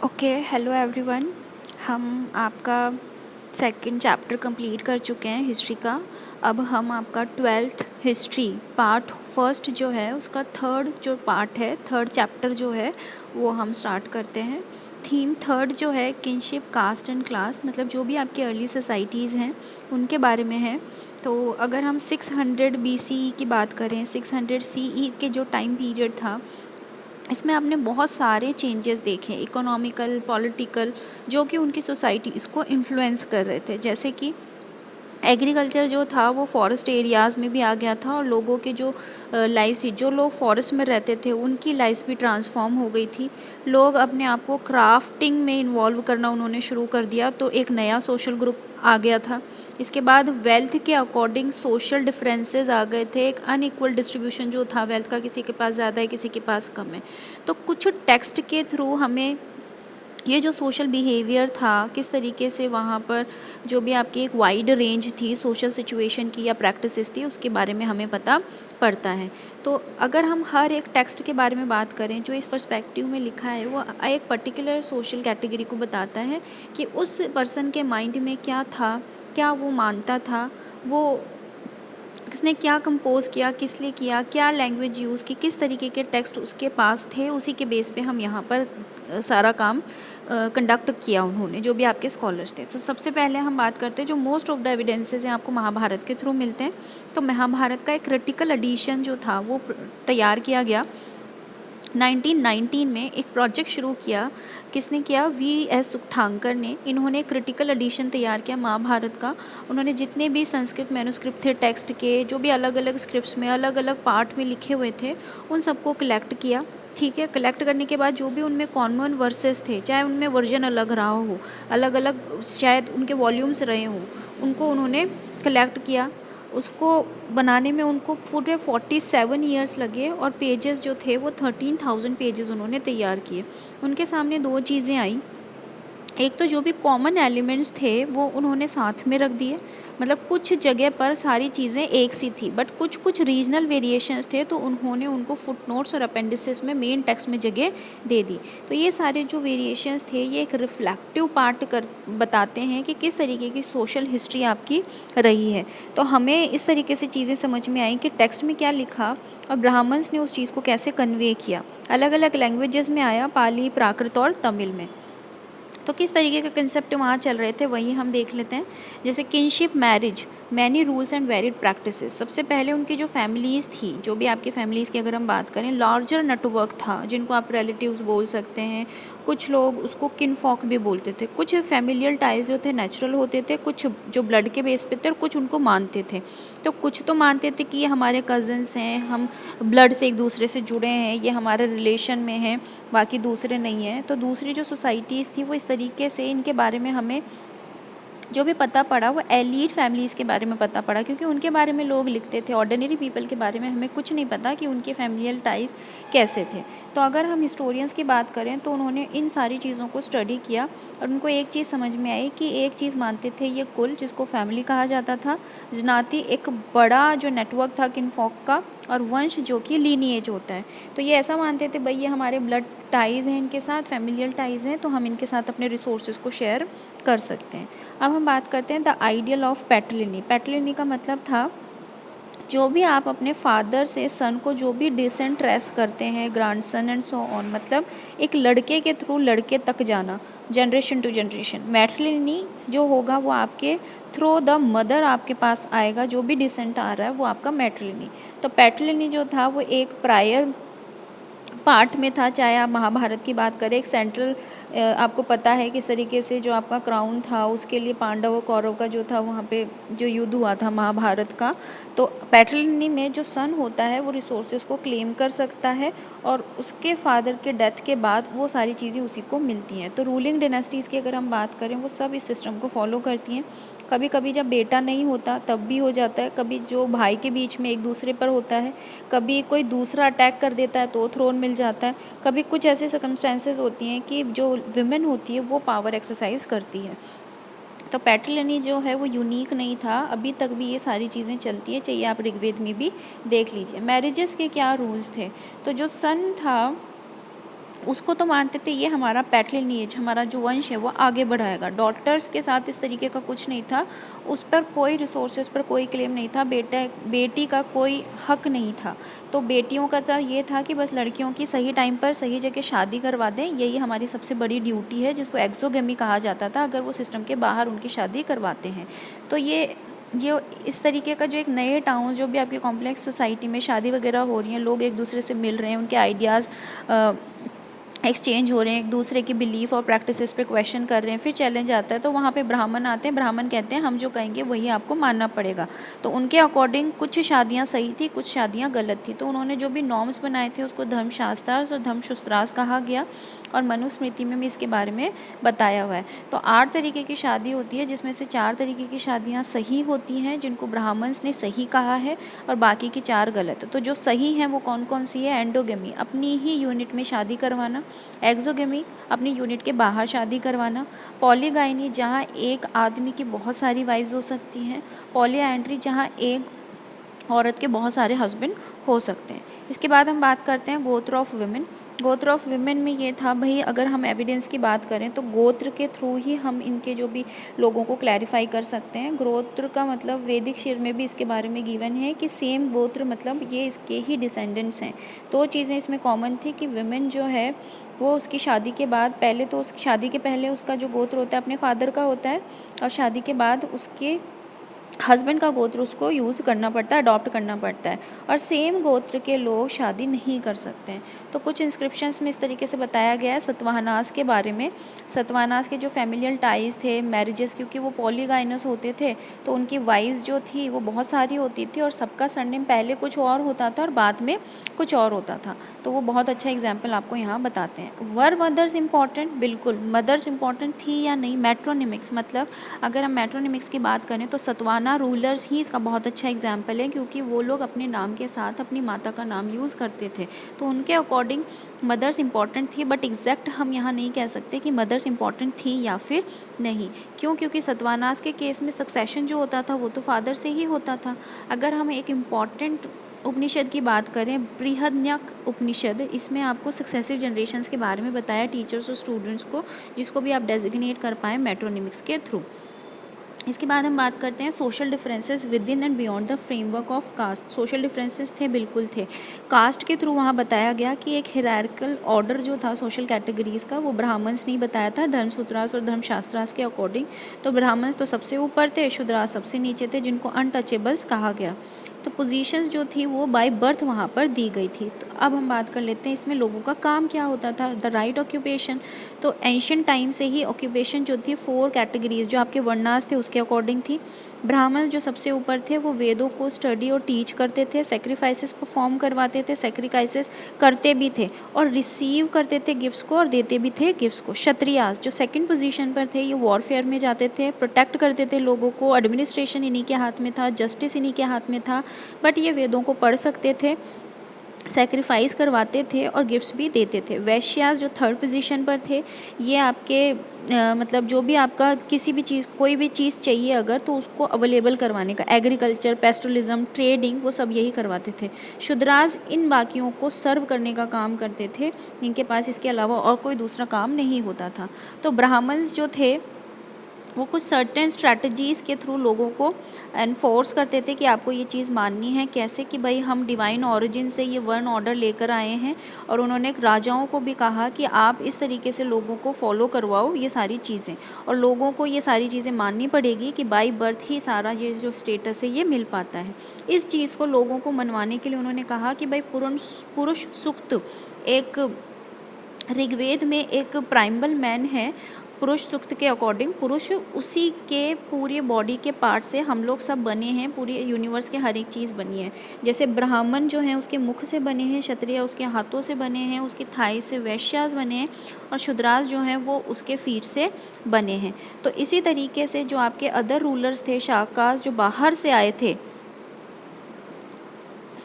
Okay, hello everyone. हम आपका second chapter complete कर चुके हैं हिस्ट्री का। अब हम आपका 12th हिस्ट्री पार्ट फर्स्ट जो है उसका थर्ड जो पार्ट है, थर्ड चैप्टर जो है वो हम स्टार्ट करते हैं। थीम थर्ड जो है किनशिप, कास्ट एंड क्लास, मतलब जो भी आपकी अर्ली सोसाइटीज़ हैं उनके बारे में है। तो अगर हम 600 BCE की बात करें, 600 CE के जो टाइम पीरियड था, इसमें आपने बहुत सारे चेंजेस देखे, इकोनॉमिकल, पॉलिटिकल, जो कि उनकी सोसाइटी इसको इन्फ्लुएंस कर रहे थे। जैसे कि एग्रीकल्चर जो था वो फॉरेस्ट एरियाज़ में भी आ गया था और लोगों के जो लाइफ थी, जो लोग फॉरेस्ट में रहते थे उनकी लाइफ भी ट्रांसफॉर्म हो गई थी। लोग अपने आप को क्राफ्टिंग में इन्वॉल्व करना उन्होंने शुरू कर दिया, तो एक नया सोशल ग्रुप आ गया था। इसके बाद वेल्थ के अकॉर्डिंग सोशल डिफरेंसेस आ गए थे, एक अनइक्वल डिस्ट्रीब्यूशन जो था वेल्थ का, किसी के पास ज़्यादा है किसी के पास कम है। तो कुछ टेक्स्ट के थ्रू हमें ये जो सोशल बिहेवियर था, किस तरीके से वहाँ पर जो भी आपकी एक वाइड रेंज थी सोशल सिचुएशन की या प्रैक्टिसेस थी, उसके बारे में हमें पता पड़ता है। तो अगर हम हर एक टेक्स्ट के बारे में बात करें जो इस पर्सपेक्टिव में लिखा है, वो एक पर्टिकुलर सोशल कैटेगरी को बताता है कि उस पर्सन के माइंड में क्या था, क्या वो मानता था, वो किसने क्या कंपोज़ किया, किस लिए किया, क्या लैंग्वेज यूज़ की, किस तरीके के टेक्स्ट उसके पास थे, उसी के बेस पे हम यहाँ पर सारा काम कंडक्ट किया उन्होंने, जो भी आपके स्कॉलर्स थे। तो सबसे पहले हम बात करते हैं जो मोस्ट ऑफ द एविडेंसेस हैं आपको महाभारत के थ्रू मिलते हैं। तो महाभारत का एक क्रिटिकल एडिशन जो था वो तैयार किया गया 1919 में। एक प्रोजेक्ट शुरू किया, किसने किया? VS सुक्थांकर ने। इन्होंने क्रिटिकल एडिशन तैयार किया महाभारत का। उन्होंने जितने भी संस्कृत मैन्युस्क्रिप्ट थे टेक्स्ट के, जो भी अलग अलग स्क्रिप्ट्स में अलग अलग पार्ट में लिखे हुए थे, उन सबको कलेक्ट किया। ठीक है, कलेक्ट करने के बाद जो भी उनमें कॉमन वर्सेस थे, चाहे उनमें वर्जन अलग रहा हो, अलग अलग शायद उनके वॉल्यूम्स रहे हों, उनको उन्होंने कलेक्ट किया। उसको बनाने में उनको पूरे 47 ईयर्स लगे और पेजेस जो थे वो 13,000 पेजेस उन्होंने तैयार किए। उनके सामने दो चीज़ें आई, एक तो जो भी कॉमन एलिमेंट्स थे वो उन्होंने साथ में रख दिए, मतलब कुछ जगह पर सारी चीज़ें एक सी थी, बट कुछ कुछ रीजनल वेरिएशंस थे, तो उन्होंने उनको फुटनोट्स और अपेंडिसेस में मेन टेक्स्ट में जगह दे दी। तो ये सारे जो वेरिएशंस थे ये एक रिफ्लेक्टिव पार्ट कर बताते हैं कि किस तरीके की सोशल हिस्ट्री आपकी रही है। तो हमें इस तरीके से चीज़ें समझ में आई कि टेक्स्ट में क्या लिखा और ब्राह्मण्स ने उस चीज़ को कैसे कन्वे किया। अलग अलग लैंग्वेजेस में आया, पाली, प्राकृत और तमिल में। तो किस तरीके के कंसेप्ट वहाँ चल रहे थे वही हम देख लेते हैं। जैसे kinship marriage, many rules and varied practices. सबसे पहले उनकी जो फैमिलीज़ थी, जो भी आपकी फैमिलीज़ की अगर हम बात करें, लार्जर नेटवर्क था, जिनको आप रिलेटिव्स बोल सकते हैं, कुछ लोग उसको किनफॉक भी बोलते थे। कुछ फैमिलियल टाइज जो थे नेचुरल होते थे, कुछ जो ब्लड के बेस पे थे और कुछ उनको मानते थे। तो कुछ तो मानते थे कि ये हमारे कज़न्स हैं, हम ब्लड से एक दूसरे से जुड़े हैं, ये हमारे रिलेशन में हैं, बाकी दूसरे नहीं हैं। तो दूसरी जो सोसाइटीज़ थी वो इस तरीके से इनके बारे में हमें जो भी पता पड़ा वो एलीट फैमिलीज़ के बारे में पता पड़ा, क्योंकि उनके बारे में लोग लिखते थे। ऑर्डिनरी पीपल के बारे में हमें कुछ नहीं पता कि उनके फैमिलियल टाइज कैसे थे। तो अगर हम हिस्टोरियंस की बात करें तो उन्होंने इन सारी चीज़ों को स्टडी किया और उनको एक चीज़ समझ में आई कि एक चीज़ मानते थे, ये कुल जिसको फैमिली कहा जाता था, जनाती एक बड़ा जो नेटवर्क था किनफॉक का, और वंश जो कि लीनिएज होता है। तो ये ऐसा मानते थे भाई ये हमारे ब्लड टाइज़ हैं, इनके साथ फैमिलियल टाइज़ हैं, तो हम इनके साथ अपने रिसोर्सेज को शेयर कर सकते हैं। अब हम बात करते हैं द आइडियल ऑफ पैटर्लिनी। पैटर्लिनी का मतलब था जो भी आप अपने फादर से सन को जो भी डिसेंट ट्रेस करते हैं, grand son and so on, मतलब एक लड़के के थ्रू लड़के तक जाना, जनरेशन टू जनरेशन। मैट्रिलिनी जो होगा वो आपके थ्रू द मदर आपके पास आएगा, जो भी डिसेंट आ रहा है वो आपका मैट्रिलिनी। तो पैटर्लिनी जो था वो एक प्रायर पार्ट में था। चाहे आप महाभारत की बात करें, एक सेंट्रल आपको पता है किस तरीके से जो आपका क्राउन था उसके लिए पांडव और कौरव का जो था वहाँ पे जो युद्ध हुआ था महाभारत का। तो पैटर्लिनी में जो सन होता है वो रिसोर्सेज को क्लेम कर सकता है और उसके फादर के डेथ के बाद वो सारी चीज़ें उसी को मिलती हैं। तो रूलिंग डिनेस्टीज़ की अगर हम बात करें वो सब इस सिस्टम को फॉलो करती हैं। कभी कभी जब बेटा नहीं होता तब भी हो जाता है, कभी जो भाई के बीच में एक दूसरे पर होता है, कभी कोई दूसरा अटैक कर देता है तो थ्रोन मिल जाता है, कभी कुछ ऐसे सर्कमस्टेंसेस होती हैं कि जो विमेन होती है वो पावर एक्सरसाइज करती है। तो पैटर्लिनी जो है वो यूनिक नहीं था, अभी तक भी ये सारी चीज़ें चलती है, चाहिए आप ऋग्वेद में भी देख लीजिए। मैरिजेस के क्या रूल्स थे? तो जो सन था उसको तो मानते थे ये हमारा पैट्रिलिनेज, हमारा जो वंश है वो आगे बढ़ाएगा। डॉटर्स के साथ इस तरीके का कुछ नहीं था, उस पर कोई रिसोर्सेज पर कोई क्लेम नहीं था, बेटी का कोई हक नहीं था। तो बेटियों का तो ये था कि बस लड़कियों की सही टाइम पर सही जगह शादी करवा दें, यही हमारी सबसे बड़ी ड्यूटी है, जिसको एक्सोगेमी कहा जाता था अगर वो सिस्टम के बाहर उनकी शादी करवाते हैं। तो ये इस तरीके का जो एक नए टाउन, जो भी आपके कॉम्प्लेक्स सोसाइटी में शादी वगैरह हो रही हैं, लोग एक दूसरे से मिल रहे हैं, उनके आइडियाज़ एक्सचेंज हो रहे हैं, एक दूसरे की बिलीफ और प्रैक्टिसेस पे क्वेश्चन कर रहे हैं, फिर चैलेंज आता है तो वहाँ पे ब्राह्मण आते हैं। ब्राह्मण कहते हैं हम जो कहेंगे वही आपको मानना पड़ेगा। तो उनके अकॉर्डिंग कुछ शादियाँ सही थी, कुछ शादियाँ गलत थी। तो उन्होंने जो भी नॉर्म्स बनाए थे उसको धर्मशास्त्रास और धर्मशुस्त्रास कहा गया, और मनुस्मृति में भी इसके बारे में बताया हुआ है। तो 8 तरीके की शादी होती है, जिसमें से 4 तरीके की शादियाँ सही होती हैं जिनको ब्राह्मण्स ने सही कहा है, और बाकी की 4 गलत। तो जो सही हैं वो कौन कौन सी है? एंडोगेमी, अपनी ही यूनिट में शादी करवाना। एक्सोगेमी, अपनी यूनिट के बाहर शादी करवाना। पॉलीगाइनी, जहाँ एक आदमी की बहुत सारी वाइफ्स हो सकती हैं। पॉलीएंड्री, जहाँ एक औरत के बहुत सारे हस्बैंड हो सकते हैं। इसके बाद हम बात करते हैं गोत्र ऑफ वुमेन। गोत्र ऑफ वुमेन में ये था भाई, अगर हम एविडेंस की बात करें तो गोत्र के थ्रू ही हम इनके जो भी लोगों को क्लैरिफाई कर सकते हैं। गोत्र का मतलब वैदिक शिर में भी इसके बारे में गिवन है कि सेम गोत्र, मतलब ये इसके ही डिसेंडेंट्स हैं। 2 चीज़ें इसमें कॉमन थी कि वुमेन जो है वो उसकी शादी के बाद, पहले तो उसकी शादी के पहले उसका जो गोत्र होता है अपने फादर का होता है, और शादी के बाद उसके हस्बैंड का गोत्र उसको यूज़ करना पड़ता है, अडॉप्ट करना पड़ता है, और सेम गोत्र के लोग शादी नहीं कर सकते हैं। तो कुछ इंस्क्रिप्शंस में इस तरीके से बताया गया है सतवाहनास के बारे में। सतवाहनास के जो फैमिलियल टाइज थे, मैरिजेस, क्योंकि वो पॉलीगाइनस होते थे तो उनकी वाइफ्स जो थी वो बहुत सारी होती थी, और सबका सरनेम पहले कुछ और होता था और बाद में कुछ और होता था। तो वो बहुत अच्छा एग्जाम्पल आपको यहाँ बताते हैं। वर मदर्स इंपॉर्टेंट? बिल्कुल, मदर्स इंपॉर्टेंट थी या नहीं? मेट्रोनिमिक्स, मतलब अगर हम मेट्रोनिमिक्स की बात करें तो सतवाहना रूलर्स ही इसका बहुत अच्छा एग्जाम्पल है, क्योंकि वो लोग अपने नाम के साथ अपनी माता का नाम यूज़ करते थे। तो उनके अकॉर्डिंग मदर्स इंपॉर्टेंट थी, बट एग्जैक्ट हम यहाँ नहीं कह सकते कि मदर्स इंपॉर्टेंट थी या फिर नहीं। क्यों? क्योंकि सतवाहनास के केस में सक्सेशन जो होता था वो तो फादर से ही होता था। अगर हम एक इम्पॉर्टेंट उपनिषद की बात करें, बृहन्यक उपनिषद, इसमें आपको सक्सेसिव जनरेशन्स के बारे में बताया टीचर्स और स्टूडेंट्स को, जिसको भी आप डेजिग्नेट कर पाएँ मेट्रोनिमिक्स के थ्रू। इसके बाद हम बात करते हैं social differences within and beyond the framework of caste. Social differences थे, बिल्कुल थे। कास्ट के थ्रू वहाँ बताया गया कि एक हिरार्किकल ऑर्डर जो था सोशल कैटेगरीज़ का, वो ब्राह्मण्स नहीं बताया था धर्मसूत्रास और धर्मशास्त्रास के अकॉर्डिंग। तो ब्राह्मण्स तो सबसे ऊपर थे, शूद्रास सबसे नीचे थे, जिनको अनटचेबल्स कहा गया। तो पोजीशंस जो थी वो बाय बर्थ वहाँ पर दी गई थी। तो अब हम बात कर लेते हैं इसमें लोगों का काम क्या होता था। द राइट ऑक्यूपेशन, तो एंशियंट टाइम से ही ऑक्यूपेशन जो थी 4 कैटेगरीज जो आपके वर्णास थे उसके अकॉर्डिंग थी। ब्राह्मण जो सबसे ऊपर थे वो वेदों को स्टडी और टीच करते थे, सेक्रीफाइसेस परफॉर्म करवाते थे, सेक्रीफाइसेस करते भी थे, और रिसीव करते थे गिफ्ट्स को और देते भी थे गिफ्ट्स को। क्षत्रियास जो सेकंड पोजीशन पर थे, ये वॉरफेयर में जाते थे, प्रोटेक्ट करते थे लोगों को, एडमिनिस्ट्रेशन इन्हीं के हाथ में था, जस्टिस इन्हीं के हाथ में था, बट ये वेदों को पढ़ सकते थे, सेक्रीफाइस करवाते थे और गिफ्ट्स भी देते थे। वैश्यास जो थर्ड पोजीशन पर थे, ये आपके मतलब जो भी आपका किसी भी चीज़, कोई भी चीज़ चाहिए अगर, तो उसको अवेलेबल करवाने का, एग्रीकल्चर, पेस्टोलिज्म, ट्रेडिंग, वो सब यही करवाते थे। शूद्रास इन बाकियों को सर्व करने का काम करते थे, इनके पास इसके अलावा और कोई दूसरा काम नहीं होता था। तो ब्राह्मण्स जो थे वो कुछ सर्टेन स्ट्रैटेजीज़ के थ्रू लोगों को एनफोर्स करते थे कि आपको ये चीज़ माननी है। कैसे कि भाई हम डिवाइन ओरिजिन से ये वर्ण ऑर्डर लेकर आए हैं, और उन्होंने राजाओं को भी कहा कि आप इस तरीके से लोगों को फॉलो करवाओ ये सारी चीज़ें, और लोगों को ये सारी चीज़ें माननी पड़ेगी कि बाई बर्थ ही सारा ये जो स्टेटस है ये मिल पाता है। इस चीज़ को लोगों को मनवाने के लिए उन्होंने कहा कि भाई पुरुष सूक्त, एक ऋग्वेद में एक प्राइमल मैन है, पुरुष सूक्त के अकॉर्डिंग पुरुष उसी के पूरे बॉडी के पार्ट से हम लोग सब बने हैं, पूरी यूनिवर्स के हर एक चीज़ बनी है। जैसे ब्राह्मण जो हैं उसके मुख से बने हैं, क्षत्रिय उसके हाथों से बने हैं, उसकी थाई से वैश्यास बने हैं, और शूद्रास जो हैं वो उसके फीट से बने हैं। तो इसी तरीके से जो आपके अदर रूलर्स थे, शाकास जो बाहर से आए थे,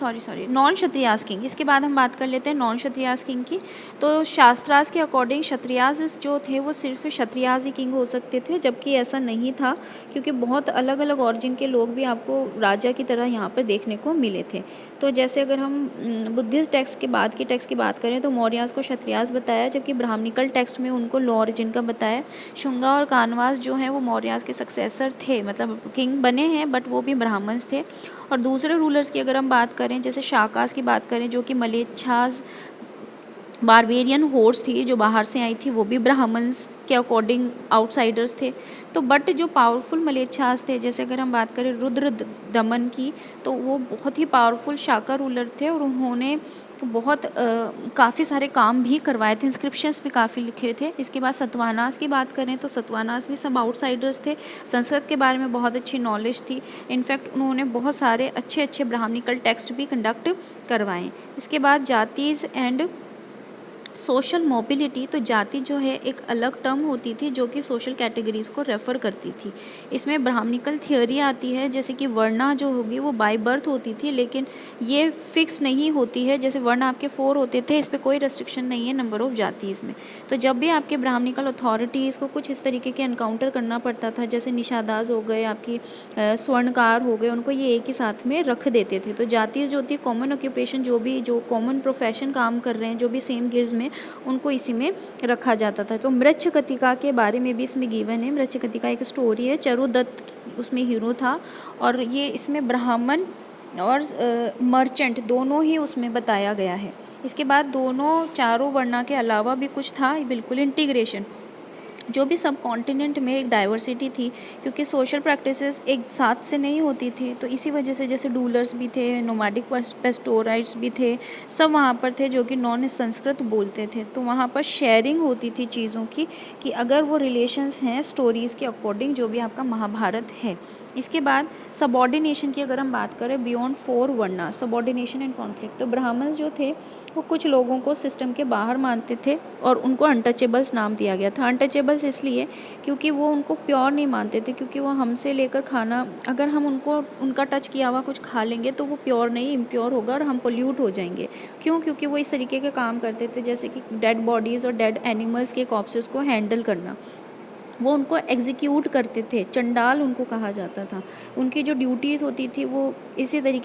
सॉरी नॉन क्षत्रियास किंग। इसके बाद हम बात कर लेते हैं नॉन क्षत्रियास किंग की। तो शास्त्रास के अकॉर्डिंग क्षत्रियास जो थे वो सिर्फ क्षत्रियास ही किंग हो सकते थे, जबकि ऐसा नहीं था, क्योंकि बहुत अलग अलग ऑरिजिन के लोग भी आपको राजा की तरह यहाँ पर देखने को मिले थे। तो जैसे अगर हम बुद्धिस्ट टेक्स्ट के बाद की टेक्स्ट की बात करें तो मौर्यास को क्षत्रियास बताया, जबकि ब्राह्मणिकल टेक्स्ट में उनको लो ऑरिजिन का बताया। शुंगा और कानवास जो हैं वो मौर्यास के सक्सेसर थे, मतलब किंग बने हैं बट वो भी ब्राह्मण्स थे। और दूसरे रूलर्स की अगर हम बात करें, जैसे शाकास की बात करें जो कि मलेच्छास बारबेरियन होर्स थी जो बाहर से आई थी, वो भी ब्राह्मण्स के अकॉर्डिंग आउटसाइडर्स थे। तो बट जो पावरफुल मलेच्छास थे, जैसे अगर हम बात करें रुद्र दमन की, तो वो बहुत ही पावरफुल शाका रूलर थे और उन्होंने बहुत काफ़ी सारे काम भी करवाए थे, इंस्क्रिप्शंस भी काफ़ी लिखे थे। इसके बाद सतवाहनास की बात करें तो सतवाहनास भी सब आउटसाइडर्स थे, संस्कृत के बारे में बहुत अच्छी नॉलेज थी। इनफैक्ट उन्होंने बहुत सारे अच्छे अच्छे ब्राह्मणिकल टेक्स्ट भी कंडक्ट करवाए। इसके बाद जातीज़ एंड सोशल मोबिलिटी, तो जाति जो है एक अलग टर्म होती थी जो कि सोशल कैटेगरीज़ को रेफ़र करती थी। इसमें ब्राह्मणिकल थियोरी आती है, जैसे कि वर्णा जो होगी वो बाय बर्थ होती थी, लेकिन ये फिक्स नहीं होती है। जैसे वर्ण आपके 4 होते थे, इस पर कोई रेस्ट्रिक्शन नहीं है नंबर ऑफ़ जातीज़ में। तो जब भी आपके ब्राह्मणिकल अथॉरिटीज़ को कुछ इस तरीके के एनकाउंटर करना पड़ता था, जैसे निषादास हो गए, आपकी स्वर्णकार हो गए, उनको ये एक ही साथ में रख देते थे। तो जातीज़ जो होती है कॉमन ऑक्यूपेशन, जो कॉमन प्रोफेशन काम कर रहे हैं, जो भी सेम गिल्ड्स में, उनको इसी में रखा जाता था। तो मृच्छकटिका के बारे में भी इसमें गिवन है। मृच्छकटिका एक स्टोरी है, चरुदत्त उसमें हीरो था, और ये इसमें ब्राह्मण और मर्चेंट दोनों ही उसमें बताया गया है। इसके बाद दोनों चारों वर्णा के अलावा भी कुछ था, बिल्कुल इंटीग्रेशन, जो भी सब कॉन्टिनेंट में एक डाइवर्सिटी थी, क्योंकि सोशल प्रैक्टिसेस एक साथ से नहीं होती थी। तो इसी वजह से जैसे डूलर्स भी थे, नोमैडिक पेस्टोराइट्स भी थे, सब वहाँ पर थे जो कि नॉन संस्कृत बोलते थे। तो वहाँ पर शेयरिंग होती थी चीज़ों की, कि अगर वो रिलेशंस हैं स्टोरीज़ के अकॉर्डिंग, जो भी आपका महाभारत है। इसके बाद सबॉर्डिनेशन की अगर हम बात करें, बियॉन्ड 4 वर्णा, सबॉर्डिनेशन एंड कॉन्फ्लिक्ट, तो ब्राह्मण्स जो थे वो कुछ लोगों को सिस्टम के बाहर मानते थे और उनको अनटचेबल्स नाम दिया गया था। अनटचेबल्स इसलिए क्योंकि वो उनको प्योर नहीं मानते थे, क्योंकि वो हमसे लेकर खाना, अगर हम उनका टच किया हुआ कुछ खा लेंगे तो वो प्योर नहीं, इम्प्योर होगा और हम पोल्यूट हो जाएंगे। क्यों? क्योंकि वो इस तरीके के काम करते थे, जैसे कि डेड बॉडीज़ और डेड एनिमल्स के कॉर्प्सेस को हैंडल करना, वो उनको एग्जीक्यूट करते थे। चंडाल उनको कहा जाता था। उनकी जो ड्यूटीज़ होती थी वो इसी तरीके